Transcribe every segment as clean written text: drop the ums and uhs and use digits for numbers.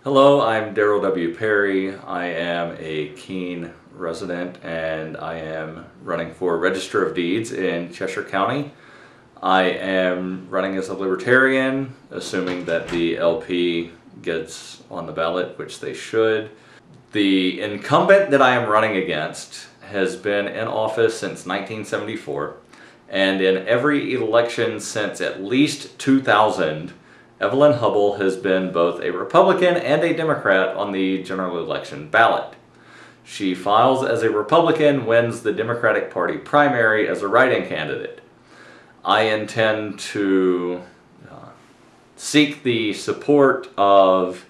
Hello, I'm Darryl W. Perry. I am a Keene resident and I am running for Register of Deeds in Cheshire County. I am running as a Libertarian, assuming that the LP gets on the ballot, which they should. The incumbent that I am running against has been in office since 1974, and in every election since at least 2000, Evelyn Hubbell has been both a Republican and a Democrat on the general election ballot. She files as a Republican, wins the Democratic Party primary as a write-in candidate. I intend to seek the support of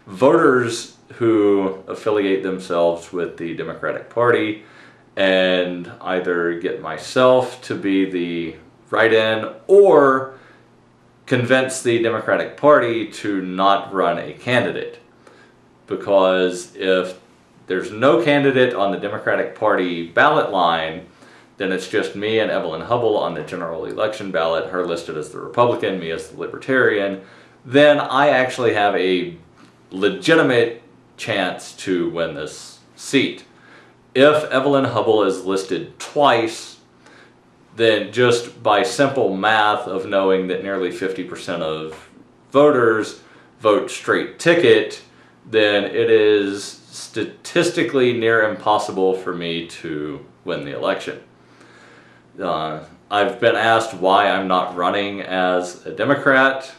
voters who affiliate themselves with the Democratic Party and either get myself to be the write-in or convince the Democratic Party to not run a candidate. Because if there's no candidate on the Democratic Party ballot line, then it's just me and Evelyn Hubbell on the general election ballot, her listed as the Republican, me as the Libertarian. Then I actually have a legitimate chance to win this seat. If Evelyn Hubbell is listed twice, then just by simple math of knowing that nearly 50% of voters vote straight ticket, then it is statistically near impossible for me to win the election. I've been asked why I'm not running as a Democrat.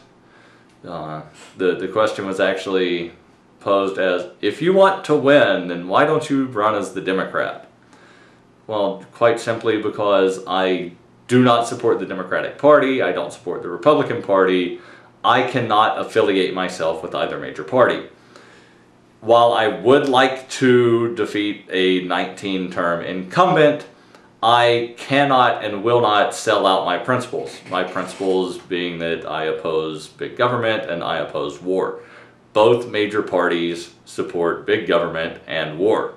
The question was actually posed as, if you want to win, then why don't you run as the Democrat? Well, quite simply because I do not support the Democratic Party, I don't support the Republican Party, I cannot affiliate myself with either major party. While I would like to defeat a 19-term incumbent, I cannot and will not sell out my principles. My principles being that I oppose big government and I oppose war. Both major parties support big government and war.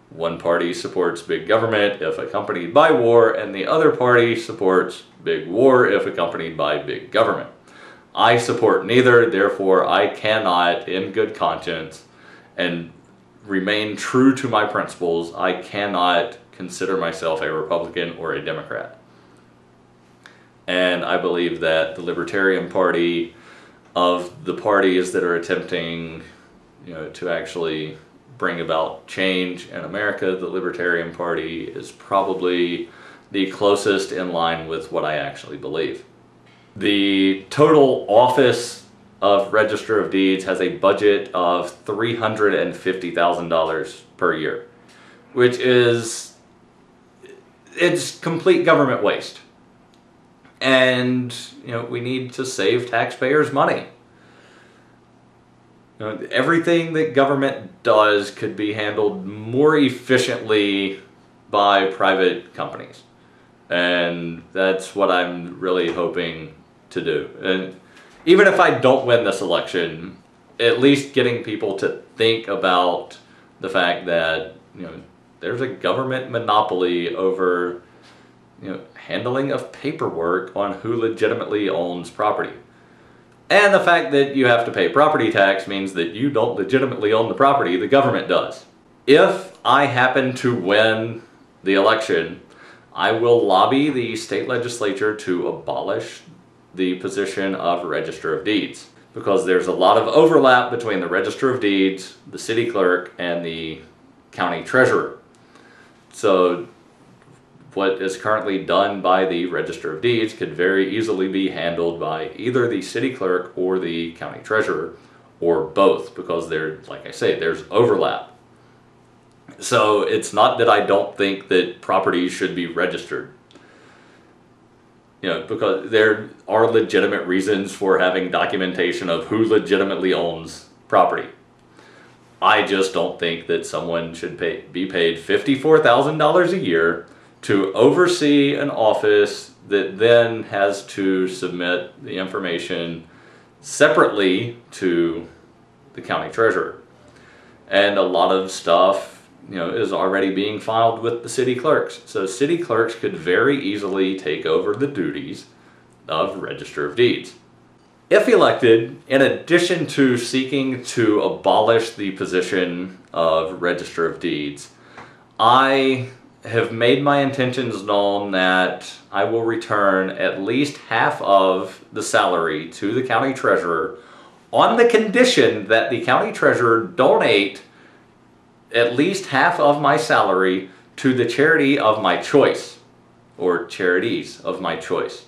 One party supports big government if accompanied by war, and the other party supports big war if accompanied by big government. I support neither, therefore I cannot, in good conscience, and remain true to my principles, I cannot consider myself a Republican or a Democrat. And I believe that the Libertarian Party, of the parties that are attempting, to actually bring about change in America, the Libertarian Party is probably the closest in line with what I actually believe. The total office of Register of Deeds has a budget of $350,000 per year, which is, it's complete government waste. And, we need to save taxpayers' money. Everything that government does could be handled more efficiently by private companies. And that's what I'm really hoping to do. And even if I don't win this election, at least getting people to think about the fact that, there's a government monopoly over, handling of paperwork on who legitimately owns property. And the fact that you have to pay property tax means that you don't legitimately own the property, the government does. If I happen to win the election, I will lobby the state legislature to abolish the position of Register of Deeds, because there's a lot of overlap between the Register of Deeds, the city clerk, and the county treasurer. So what is currently done by the Register of Deeds could very easily be handled by either the city clerk or the county treasurer, or both, because like I say, there's overlap. So it's not that I don't think that property should be registered. Because there are legitimate reasons for having documentation of who legitimately owns property. I just don't think that someone should be paid $54,000 a year to oversee an office that then has to submit the information separately to the county treasurer. And a lot of stuff, is already being filed with the city clerks. So city clerks could very easily take over the duties of Register of Deeds. If elected, in addition to seeking to abolish the position of Register of Deeds, I have made my intentions known that I will return at least half of the salary to the county treasurer on the condition that the county treasurer donate at least half of my salary to the charity of my choice, or charities of my choice.